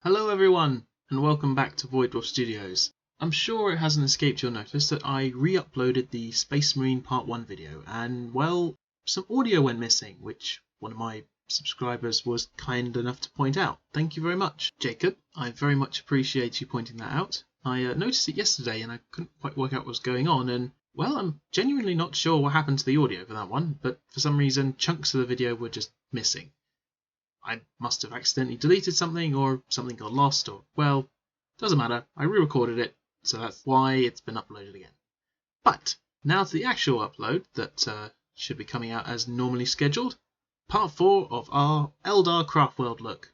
Hello everyone, and welcome back to Void Dwarf Studios. I'm sure it hasn't escaped your notice that I re-uploaded the Space Marine Part 1 video, and well, some audio went missing, which one of my subscribers was kind enough to point out. Thank you very much, Jacob. I very much appreciate you pointing that out. I noticed it yesterday and I couldn't quite work out what was going on, and well, I'm genuinely not sure what happened to the audio for that one, but for some reason chunks of the video were just missing. I must have accidentally deleted something, or something got lost, or, well, doesn't matter. I re-recorded it, so that's why it's been uploaded again. But, now to the actual upload that should be coming out as normally scheduled. Part 4 of our Eldar Craftworld look.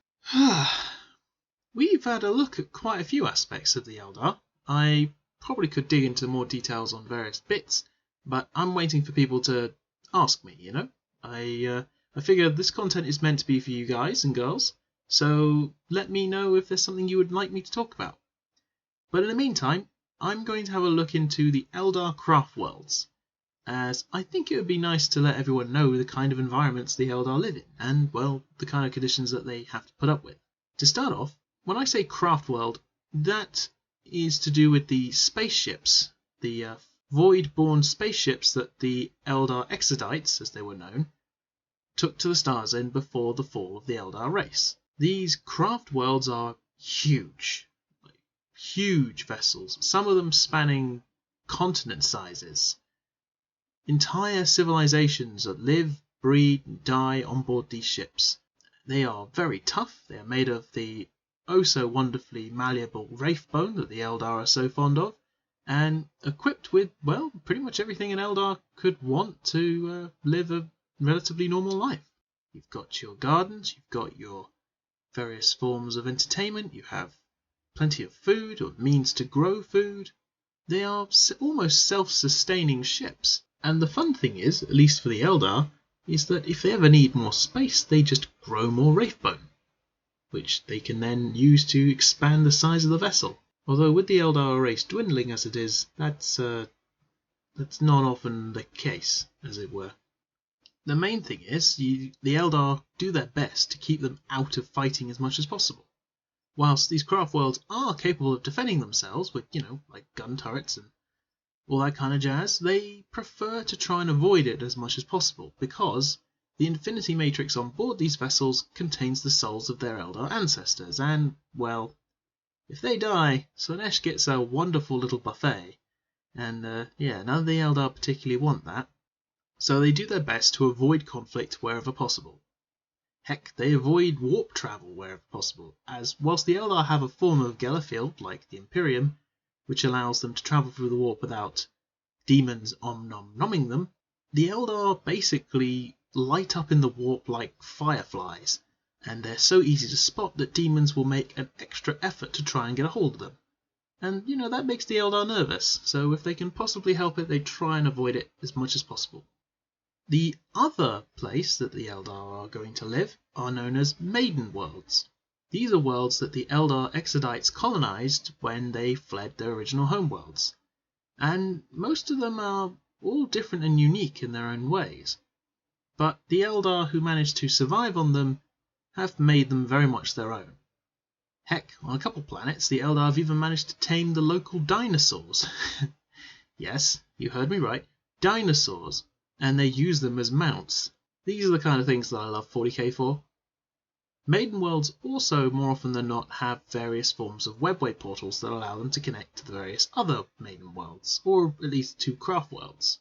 We've had a look at quite a few aspects of the Eldar. I probably could dig into more details on various bits, but I'm waiting for people to ask me, you know? I figure this content is meant to be for you guys and girls, so let me know if there's something you would like me to talk about. But in the meantime, I'm going to have a look into the Eldar Craftworlds, as I think it would be nice to let everyone know the kind of environments the Eldar live in, and, well, the kind of conditions that they have to put up with. To start off, when I say Craftworld, that is to do with the spaceships, the void-born spaceships that the Eldar Exodites, as they were known, took to the Stars End before the fall of the Eldar race. These craft worlds are huge vessels, some of them spanning continent sizes. Entire civilizations that live, breed, and die on board these ships. They are very tough. They are made of the oh so wonderfully malleable wraith bone that the Eldar are so fond of, and equipped with, well, pretty much everything an Eldar could want to live a relatively normal life. You've got your gardens, you've got your various forms of entertainment, you have plenty of food or means to grow food. They are almost self-sustaining ships. And the fun thing is, at least for the Eldar, is that if they ever need more space, they just grow more wraithbone, which they can then use to expand the size of the vessel. Although with the Eldar race dwindling as it is, that's not often the case, as it were. The main thing is, the Eldar do their best to keep them out of fighting as much as possible. Whilst these craft worlds are capable of defending themselves with, like gun turrets and all that kind of jazz, they prefer to try and avoid it as much as possible, because the Infinity Matrix on board these vessels contains the souls of their Eldar ancestors, and, well, if they die, Slaanesh gets a wonderful little buffet, and none of the Eldar particularly want that. So they do their best to avoid conflict wherever possible. Heck, they avoid warp travel wherever possible, as whilst the Eldar have a form of Gellerfield, like the Imperium, which allows them to travel through the warp without demons om-nom-nomming them, the Eldar basically light up in the warp like fireflies, and they're so easy to spot that demons will make an extra effort to try and get a hold of them. And, that makes the Eldar nervous, so if they can possibly help it, they try and avoid it as much as possible. The other place that the Eldar are going to live are known as Maiden Worlds. These are worlds that the Eldar Exodites colonized when they fled their original homeworlds, and most of them are all different and unique in their own ways. But the Eldar who managed to survive on them have made them very much their own. Heck, on a couple planets, the Eldar have even managed to tame the local dinosaurs. Yes, you heard me right, dinosaurs. And they use them as mounts. These are the kind of things that I love 40k for. Maiden Worlds also, more often than not, have various forms of webway portals that allow them to connect to the various other Maiden Worlds, or at least to Craft Worlds.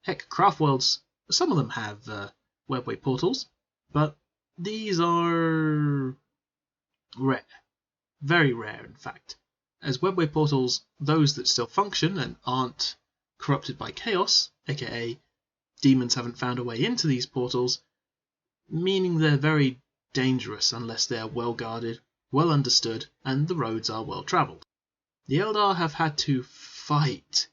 Heck, Craft Worlds, some of them have webway portals, but these are rare. Very rare, in fact. As webway portals, those that still function and aren't corrupted by chaos, aka demons haven't found a way into these portals, meaning they're very dangerous unless they are well guarded, well understood, and the roads are well travelled. The Eldar have had to fight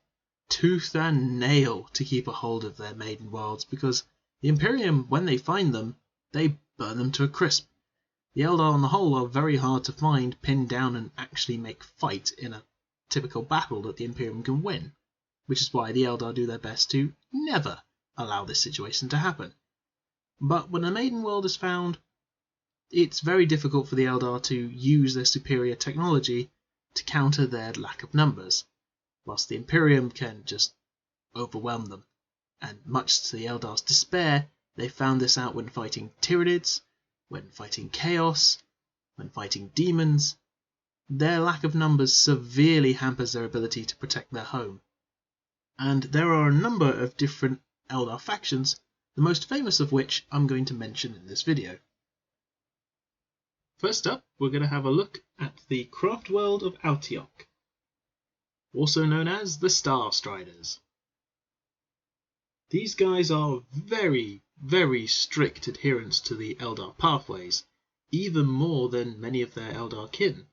tooth and nail to keep a hold of their Maiden Worlds, because the Imperium, when they find them, they burn them to a crisp. The Eldar on the whole are very hard to find, pin down, and actually make fight in a typical battle that the Imperium can win, which is why the Eldar do their best to never allow this situation to happen. But when a Maiden World is found, it's very difficult for the Eldar to use their superior technology to counter their lack of numbers, whilst the Imperium can just overwhelm them. And much to the Eldar's despair, they found this out when fighting Tyranids, when fighting Chaos, when fighting demons. Their lack of numbers severely hampers their ability to protect their home. And there are a number of different Eldar factions, the most famous of which I'm going to mention in this video. First up, we're going to have a look at the craft world of Altiok, also known as the Star Striders. These guys are very, very strict adherents to the Eldar pathways, even more than many of their Eldar kin.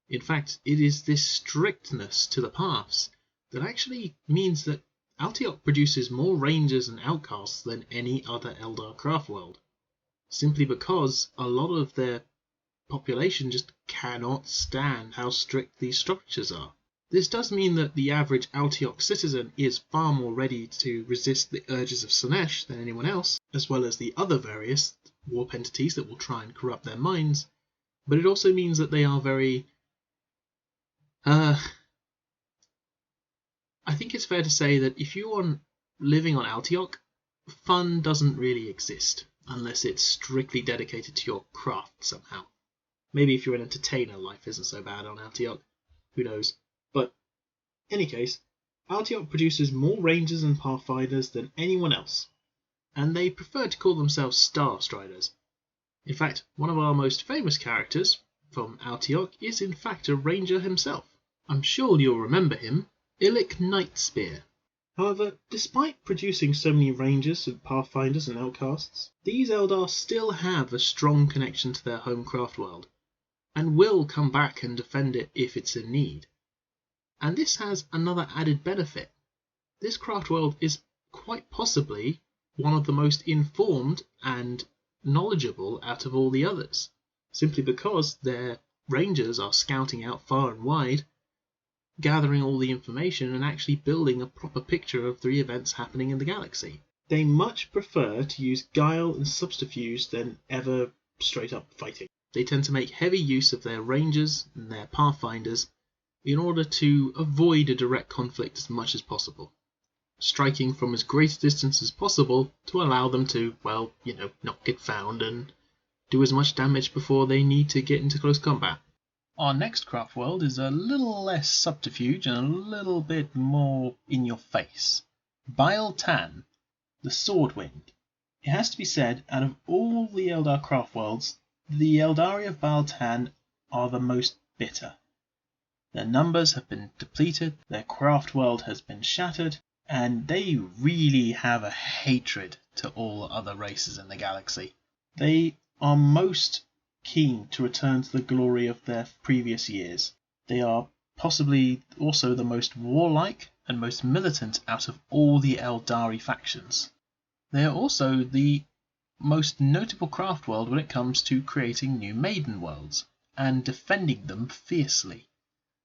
In fact, it is this strictness to the paths that actually means that Altiok produces more rangers and outcasts than any other Eldar craft world, simply because a lot of their population just cannot stand how strict these structures are. This does mean that the average Altiok citizen is far more ready to resist the urges of Slaanesh than anyone else, as well as the other various warp entities that will try and corrupt their minds, but it also means that they are very I think it's fair to say that if you are living on Altiok, fun doesn't really exist, unless it's strictly dedicated to your craft somehow. Maybe if you're an entertainer, life isn't so bad on Altiok. Who knows? But, in any case, Altiok produces more rangers and pathfinders than anyone else, and they prefer to call themselves Star Striders. In fact, one of our most famous characters from Altiok is in fact a ranger himself. I'm sure you'll remember him, Illic Nightspear. However, despite producing so many rangers and pathfinders and outcasts, these Eldar still have a strong connection to their home craft world, and will come back and defend it if it's in need. And this has another added benefit. This craft world is quite possibly one of the most informed and knowledgeable out of all the others, simply because their rangers are scouting out far and wide, gathering all the information and actually building a proper picture of the events happening in the galaxy. They much prefer to use guile and subterfuge than ever straight up fighting. They tend to make heavy use of their rangers and their pathfinders in order to avoid a direct conflict as much as possible, striking from as great a distance as possible to allow them to, not get found and do as much damage before they need to get into close combat. Our next craft world is a little less subterfuge and a little bit more in your face. Bile Tan, the Swordwind. It has to be said, out of all the Eldar craft worlds, the Eldari of Bile Tan are the most bitter. Their numbers have been depleted, their craft world has been shattered, and they really have a hatred to all other races in the galaxy. They are most keen to return to the glory of their previous years. They are possibly also the most warlike and most militant out of all the Eldari factions. They are also the most notable craft world when it comes to creating new maiden worlds and defending them fiercely,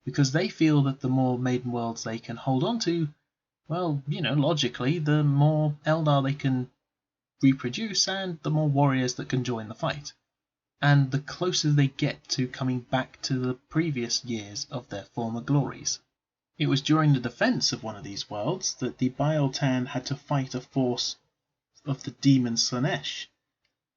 because they feel that the more maiden worlds they can hold on to, logically, the more Eldar they can reproduce and the more warriors that can join the fight, and the closer they get to coming back to the previous years of their former glories. It was during the defense of one of these worlds that the Bile Tan had to fight a force of the demon Slaanesh,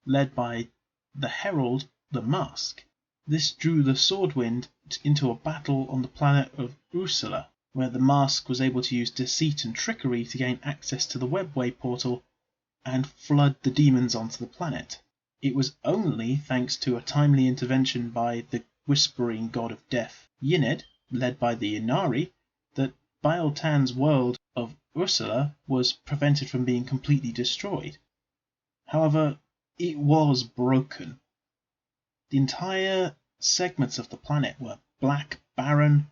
led by the Herald, the Mask. This drew the Swordwind into a battle on the planet of Ursula, where the Mask was able to use deceit and trickery to gain access to the Webway portal and flood the demons onto the planet. It was only thanks to a timely intervention by the whispering god of death, Yined, led by the Inari, that Bile Tan's world of Ursula was prevented from being completely destroyed. However, it was broken. The entire segments of the planet were black, barren,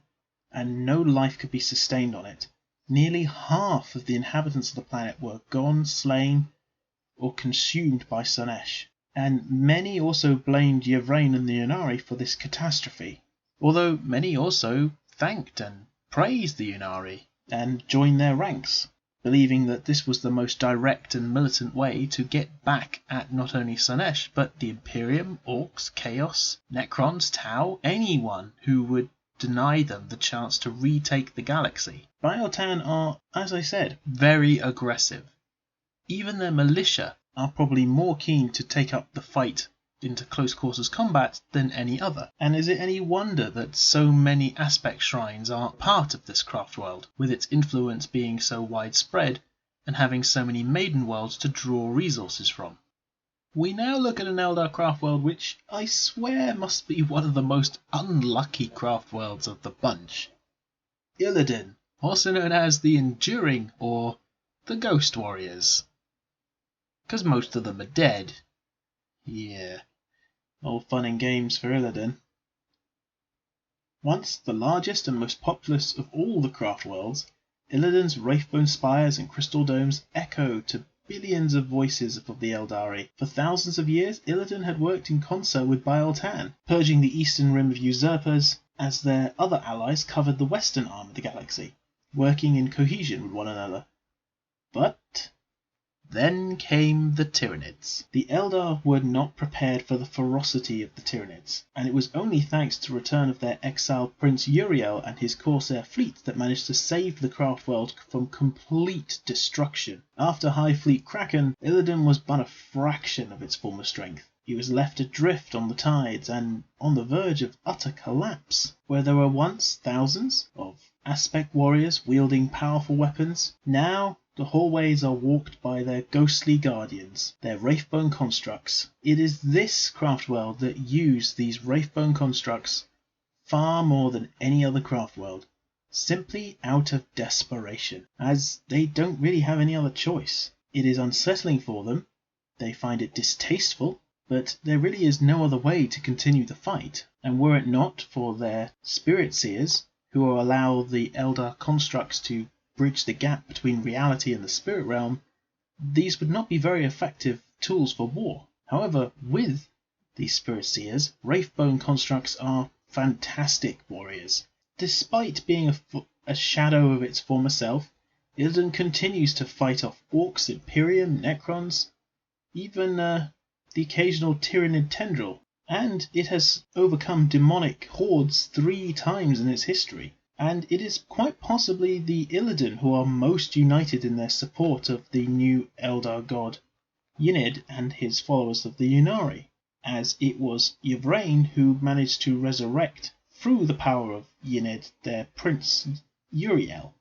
and no life could be sustained on it. Nearly half of the inhabitants of the planet were gone, slain, or consumed by Slaanesh, and many also blamed Yvraine and the Unari for this catastrophe, although many also thanked and praised the Unari and joined their ranks. believing that this was the most direct and militant way to get back at not only Slaanesh, but the Imperium, Orcs, Chaos, Necrons, Tau, anyone who would deny them the chance to retake the galaxy. Biel-Tan are, as I said, very aggressive. Even their militia are probably more keen to take up the fight into close quarters combat than any other. And is it any wonder that so many aspect shrines are part of this craft world, with its influence being so widespread and having so many maiden worlds to draw resources from? We now look at an Eldar craft world which I swear must be one of the most unlucky craft worlds of the bunch. Illidan, also known as the Enduring or the Ghost Warriors. Because most of them are dead. Yeah. All fun and games for Illidan. Once the largest and most populous of all the craft worlds, Illidan's wraithbone spires and crystal domes echo to billions of voices of the Eldari. For thousands of years, Illidan had worked in concert with Biel-Tan, purging the eastern rim of usurpers, as their other allies covered the western arm of the galaxy, working in cohesion with one another. But then came the Tyranids. The Eldar were not prepared for the ferocity of the Tyranids, and it was only thanks to the return of their exiled Prince Uriel and his Corsair fleet that managed to save the craft world from complete destruction. After High Fleet Kraken, Illidan was but a fraction of its former strength. He was left adrift on the tides and on the verge of utter collapse. Where there were once thousands of aspect warriors wielding powerful weapons, now the hallways are walked by their ghostly guardians, their wraithbone constructs. It is this craft world that use these wraithbone constructs far more than any other craft world, simply out of desperation, as they don't really have any other choice. It is unsettling for them, they find it distasteful, but there really is no other way to continue the fight, and were it not for their spirit seers, who allow the Eldar constructs to bridge the gap between reality and the spirit realm, these would not be very effective tools for war. However, with these spirit seers, wraithbone constructs are fantastic warriors. Despite being a shadow of its former self, Illidan continues to fight off Orcs, Imperium, Necrons, even the occasional Tyranid tendril, and it has overcome demonic hordes 3 times in its history. And it is quite possibly the Illidan who are most united in their support of the new Eldar god Ynid and his followers of the Ynnari, as it was Yvraine who managed to resurrect, through the power of Ynid, their prince Uriel,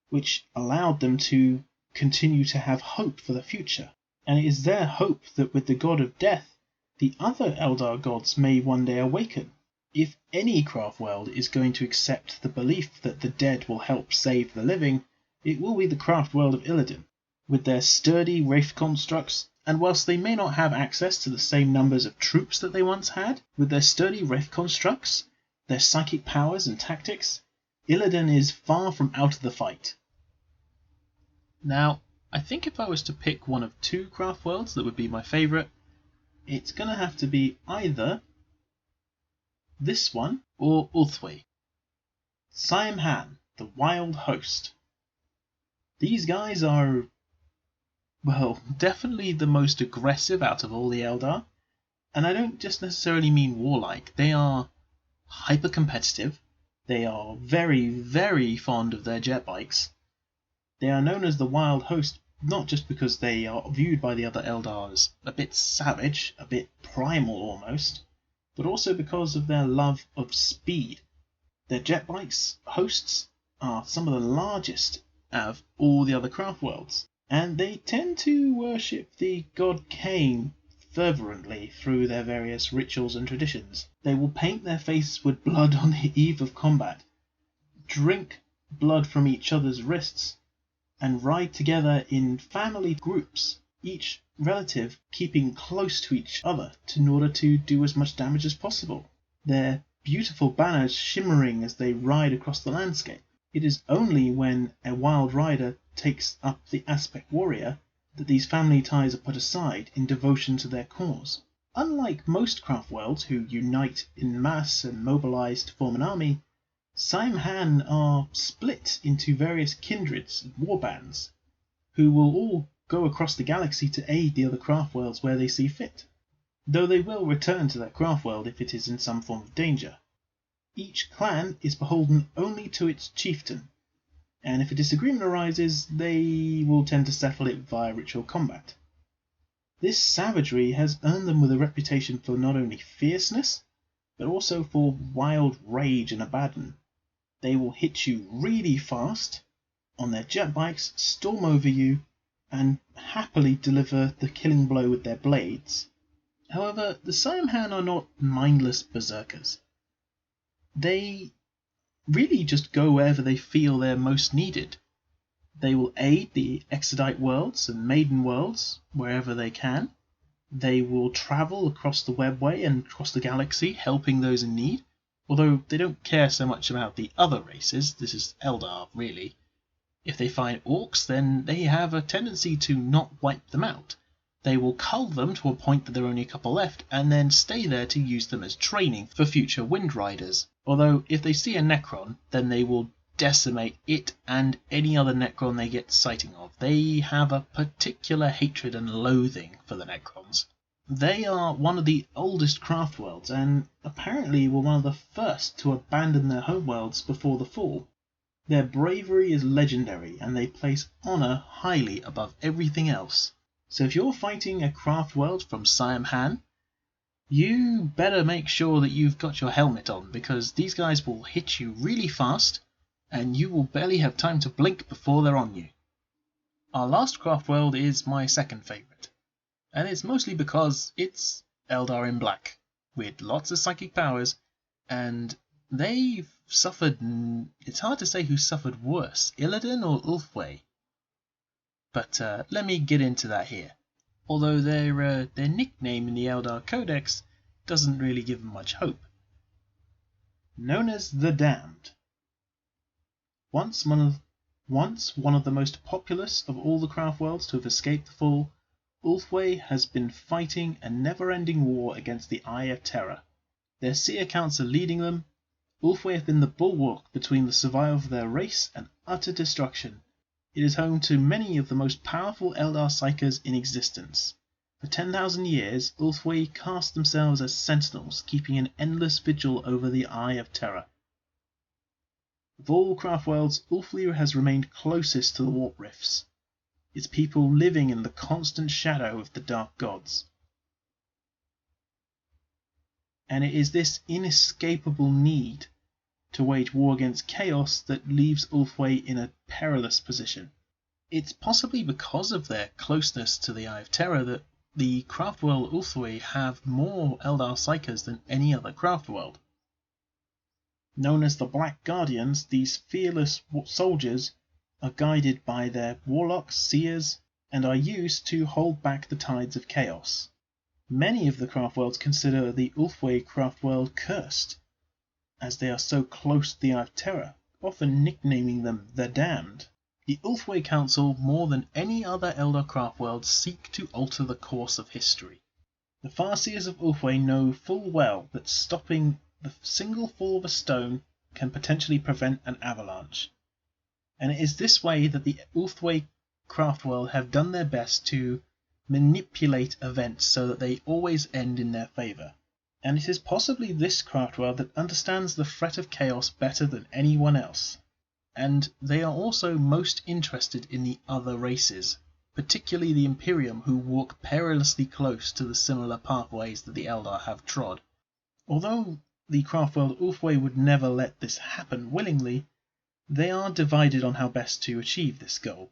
which allowed them to continue to have hope for the future. And it is their hope that with the god of death, the other Eldar gods may one day awaken. If any craft world is going to accept the belief that the dead will help save the living, it will be the craft world of Illidan, with their sturdy wraith constructs, and whilst they may not have access to the same numbers of troops that they once had, with their sturdy wraith constructs, their psychic powers and tactics, Illidan is far from out of the fight. Now, I think if I was to pick one of 2 craft worlds that would be my favourite, it's going to have to be either this one or Wolfway. Saim-Han, the Wild Host. These guys are, well, definitely the most aggressive out of all the Eldar, and I don't just necessarily mean warlike. They are hyper competitive, they are very, very fond of their jet bikes. They are known as the Wild Host not just because they are viewed by the other Eldar as a bit savage, a bit primal almost, but also because of their love of speed. Their jet bikes hosts are some of the largest of all the other craft worlds, and they tend to worship the god Cain fervently through their various rituals and traditions. They will paint their face with blood on the eve of combat, drink blood from each other's wrists, and ride together in family groups, each relative keeping close to each other in order to do as much damage as possible, their beautiful banners shimmering as they ride across the landscape. It is only when a wild rider takes up the aspect warrior that these family ties are put aside in devotion to their cause. Unlike most craft worlds who unite in mass and mobilize to form an army, Saim-Han are split into various kindreds and warbands, who will all go across the galaxy to aid the other craft worlds where they see fit, though they will return to their craft world if it is in some form of danger. Each clan is beholden only to its chieftain, and if a disagreement arises, they will tend to settle it via ritual combat. This savagery has earned them with a reputation for not only fierceness, but also for wild rage and abandon. They will hit you really fast on their jet bikes, storm over you, and happily deliver the killing blow with their blades. However, the Siamhan are not mindless berserkers. They really just go wherever they feel they're most needed. They will aid the Exodite worlds and Maiden worlds wherever they can. They will travel across the Webway and across the galaxy, helping those in need, although they don't care so much about the other races. This is Eldar, really. If they find orcs, then they have a tendency to not wipe them out. They will cull them to a point that there are only a couple left, and then stay there to use them as training for future Wind Riders. Although, if they see a Necron, then they will decimate it and any other Necron they get sighting of. They have a particular hatred and loathing for the Necrons. They are one of the oldest craft worlds, and apparently were one of the first to abandon their homeworlds before the fall. Their bravery is legendary, and they place honor highly above everything else. So if you're fighting a craft world from Siamhan, you better make sure that you've got your helmet on, because these guys will hit you really fast, and you will barely have time to blink before they're on you. Our last craft world is my second favourite, and it's mostly because it's Eldar in black, with lots of psychic powers, and they've suffered... It's hard to say who suffered worse, Illidan or Wolfway. But let me get into that here. Although their nickname in the Eldar Codex doesn't really give them much hope. Known as the Damned. Once one of the most populous of all the craft worlds to have escaped the fall, Wolfway has been fighting a never-ending war against the Eye of Terror. Their seer counts are leading them. Wolfway have been the bulwark between the survival of their race and utter destruction. It is home to many of the most powerful Eldar psykers in existence. For 10,000 years, Wolfway cast themselves as sentinels, keeping an endless vigil over the Eye of Terror. Of all craft worlds, Wolfway has remained closest to the warp rifts, its people living in the constant shadow of the dark gods. And it is this inescapable need to wage war against chaos that leaves Wolfway in a perilous position. It's possibly because of their closeness to the Eye of Terror that the craft world Wolfway have more Eldar psykers than any other craft world. Known as the Black Guardians, these fearless soldiers are guided by their warlocks, seers, and are used to hold back the tides of chaos. Many of the craft worlds consider the Wolfway craft world cursed, as they are so close to the Eye of Terror, often nicknaming them the Damned. The Wolfway Council, more than any other Eldar craft world, seek to alter the course of history. The Farseers of Wolfway know full well that stopping the single fall of a stone can potentially prevent an avalanche, and it is this way that the Wolfway craft world have done their best to manipulate events so that they always end in their favour. And it is possibly this craft world that understands the threat of chaos better than anyone else. And they are also most interested in the other races, particularly the Imperium, who walk perilously close to the similar pathways that the Eldar have trod. Although the craft world Wolfway would never let this happen willingly, they are divided on how best to achieve this goal.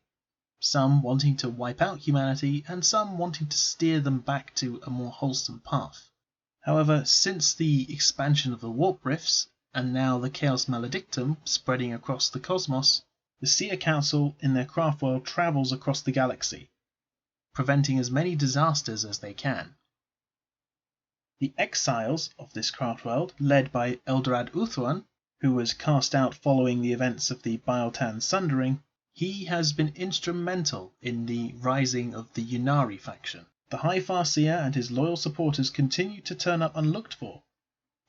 Some wanting to wipe out humanity, and some wanting to steer them back to a more wholesome path. However, since the expansion of the warp rifts, and now the Chaos Maledictum spreading across the cosmos, the Seer Council in their craft world travels across the galaxy, preventing as many disasters as they can. The exiles of this craft world, led by Eldrad Uthuan, who was cast out following the events of the Bialtan Sundering, he has been instrumental in the rising of the Yunari faction. The High Farseer and his loyal supporters continue to turn up unlooked for,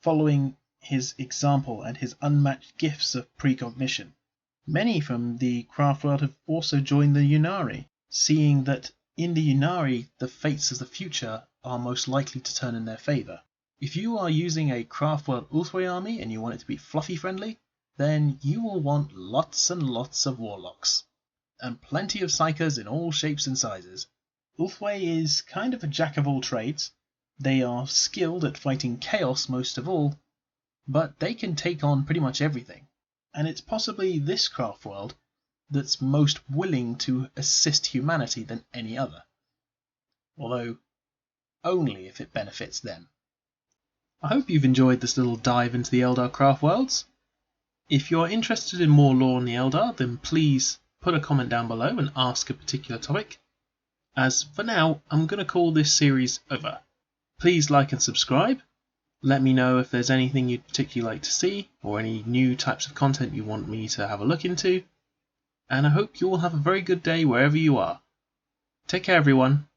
following his example and his unmatched gifts of precognition. Many from the craft world have also joined the Yunari, seeing that in the Ynnari the fates of the future are most likely to turn in their favour. If you are using a Craftworld Wolfway army and you want it to be fluffy friendly, then you will want lots and lots of warlocks, and plenty of psychers in all shapes and sizes. Wolfway is kind of a jack of all trades. They are skilled at fighting chaos most of all, but they can take on pretty much everything. And it's possibly this Craftworld that's most willing to assist humanity than any other. Although, only if it benefits them. I hope you've enjoyed this little dive into the Eldar Craftworlds. If you're interested in more lore on the Eldar, then please put a comment down below and ask a particular topic. As for now, I'm going to call this series over. Please like and subscribe. Let me know if there's anything you'd particularly like to see, or any new types of content you want me to have a look into. And I hope you all have a very good day wherever you are. Take care, everyone.